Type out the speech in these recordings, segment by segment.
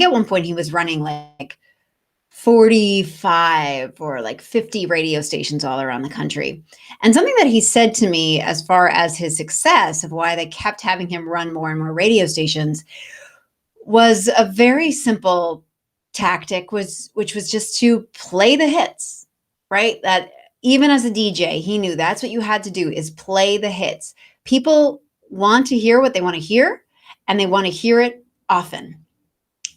at one point he was running like 45 or like 50 radio stations all around the country. And something that he said to me as far as his success of why they kept having him run more and more radio stations was a very simple tactic, which was just to play the hits, right? That even as a DJ, he knew that's what you had to do is play the hits. People want to hear what they want to hear, and they want to hear it often.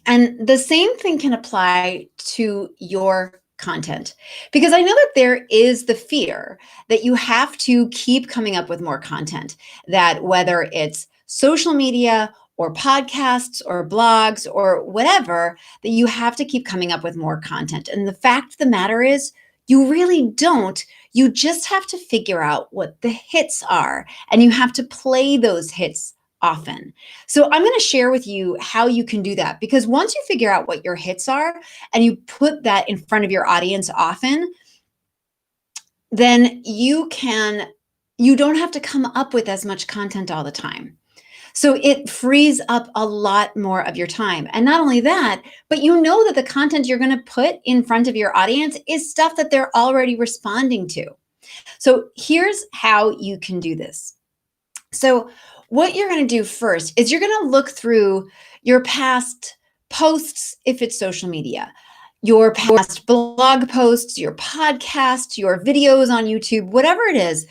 And the same thing can apply to your content, because I know that there is the fear that you have to keep coming up with more content, that whether it's social media or podcasts or blogs or whatever, that you have to keep coming up with more content. And the fact of the matter is, you really don't. You just have to figure out what the hits are, and you have to play those hits often. So I'm going to share with you how you can do that, because once you figure out what your hits are and you put that in front of your audience often, then you don't have to come up with as much content all the time. So it frees up a lot more of your time. And not only that, but you know that the content you're going to put in front of your audience is stuff that they're already responding to. So here's how you can do this. So what you're going to do first is you're going to look through your past posts, if it's social media, your past blog posts, your podcasts, your videos on YouTube, whatever it is.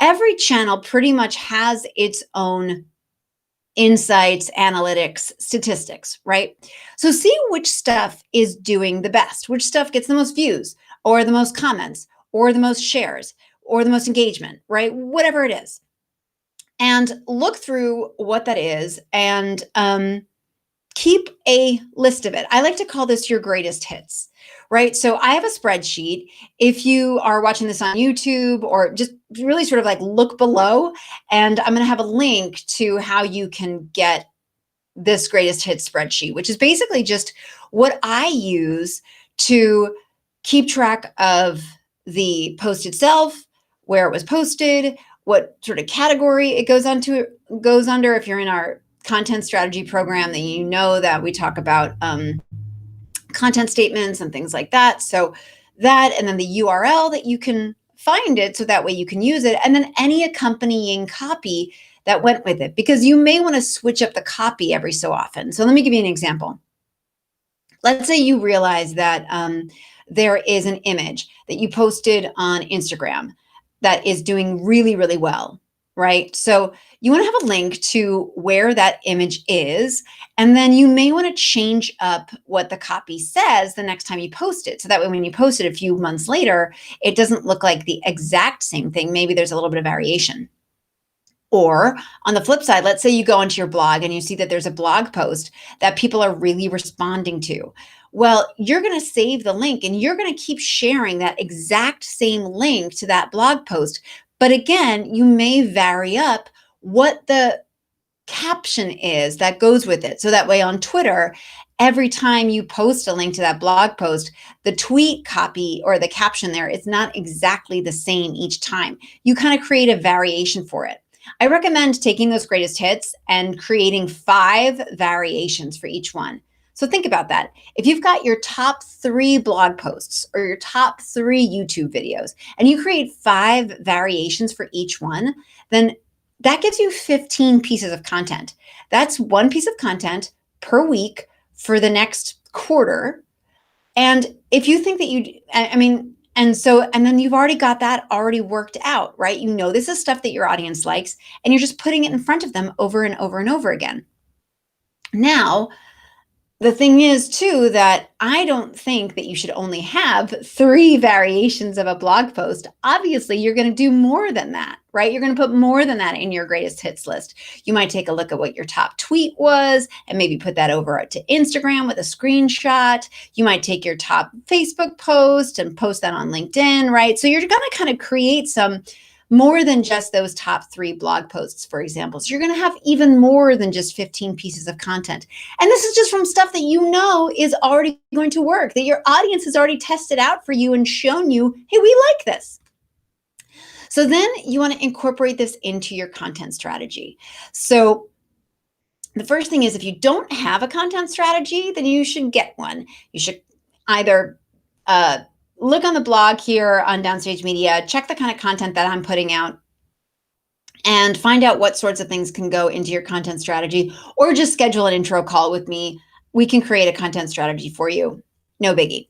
Every channel pretty much has its own insights, analytics, statistics, right? So see which stuff is doing the best, which stuff gets the most views or the most comments or the most shares or the most engagement, right? Whatever it is. And look through what that is and keep a list of it. I like to call this your greatest hits, right? So I have a spreadsheet. If you are watching this on YouTube, or just really sort of like look below, and I'm going to have a link to how you can get this greatest hits spreadsheet, which is basically just what I use to keep track of the post itself, where it was posted, what sort of category it goes under. If you're in our content strategy program, then you know that we talk about content statements and things like that. So that, and then the URL that you can find it, so that way you can use it, and then any accompanying copy that went with it, because you may want to switch up the copy every so often. So let me give you an example. Let's say you realize that there is an image that you posted on Instagram that is doing really, really well, right? So you want to have a link to where that image is, and then you may want to change up what the copy says the next time you post it. So that way, when you post it a few months later, it doesn't look like the exact same thing. Maybe there's a little bit of variation. Or on the flip side, let's say you go into your blog and you see that there's a blog post that people are really responding to. Well, you're going to save the link and you're going to keep sharing that exact same link to that blog post. But again, you may vary up what the caption is that goes with it. So that way on Twitter, every time you post a link to that blog post, the tweet copy or the caption there is not exactly the same each time. You kind of create a variation for it. I recommend taking those greatest hits and creating 5 variations for each one. So think about that. If you've got your top 3 blog posts or your top 3 YouTube videos, and you create 5 variations for each one, then that gives you 15 pieces of content. That's 1 piece of content per week for the next quarter. And if you think that and then you've already got that already worked out, right? You know, this is stuff that your audience likes, and you're just putting it in front of them over and over and over again. Now, the thing is too, that I don't think that you should only have 3 variations of a blog post. Obviously, you're going to do more than that, right? You're going to put more than that in your greatest hits list. You might take a look at what your top tweet was and maybe put that over to Instagram with a screenshot. You might take your top Facebook post and post that on LinkedIn, right? So you're going to kind of create some more than just those top 3 blog posts, for example. So you're going to have even more than just 15 pieces of content. And this is just from stuff that you know is already going to work, that your audience has already tested out for you and shown you, hey, we like this. So then you want to incorporate this into your content strategy. So The first thing is, if you don't have a content strategy, then you should get one. You should either look on the blog here on Downstage Media, check the kind of content that I'm putting out, and find out what sorts of things can go into your content strategy, or just schedule an intro call with me. We can create a content strategy for you. No biggie.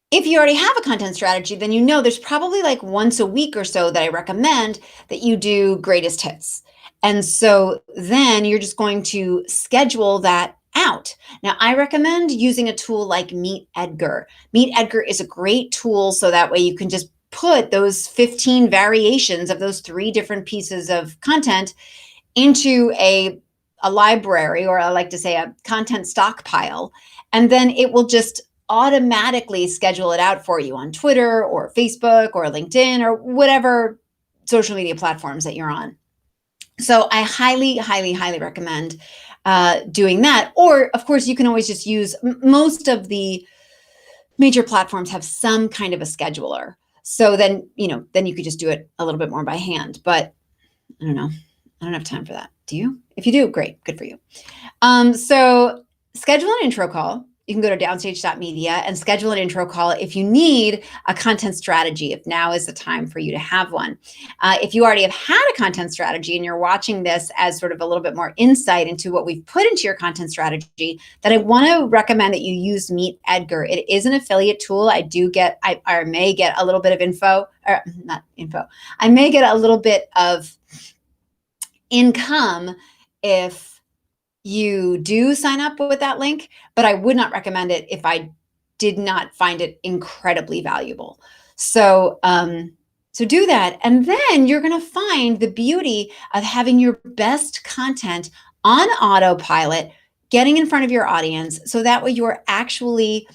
If you already have a content strategy, then you know there's probably like once a week or so that I recommend that you do greatest hits. And so then you're just going to schedule that out. Now, I recommend using a tool like Meet Edgar. Meet Edgar is a great tool, so that way you can just put those 15 variations of those 3 different pieces of content into a library, or I like to say a content stockpile, and then it will just automatically schedule it out for you on Twitter or Facebook or LinkedIn or whatever social media platforms that you're on. So I highly, highly, highly recommend doing that. Or, of course, you can always just use, most of the major platforms have some kind of a scheduler. So then, then you could just do it a little bit more by hand. But I don't know. I don't have time for that. Do you? If you do, great. Good for you. So schedule an intro call. You can go to downstage.media and schedule an intro call if you need a content strategy, if now is the time for you to have one. If you already have had a content strategy and you're watching this as sort of a little bit more insight into what we've put into your content strategy, then I want to recommend that you use Meet Edgar. It is an affiliate tool. I may get a little bit of info, or not info. I may get a little bit of income if you do sign up with that link, but I would not recommend it if I did not find it incredibly valuable. So do that. And then you're going to find the beauty of having your best content on autopilot, getting in front of your audience. So that way you're actually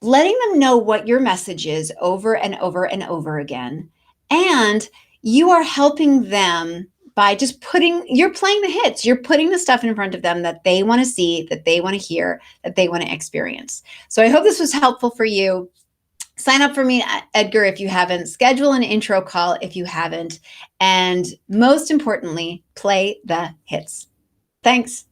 letting them know what your message is over and over and over again. And you are helping them by just you're playing the hits. You're putting the stuff in front of them that they want to see, that they want to hear, that they want to experience. So I hope this was helpful for you. Sign up for Meet Edgar if you haven't. Schedule an intro call if you haven't. And most importantly, play the hits. Thanks.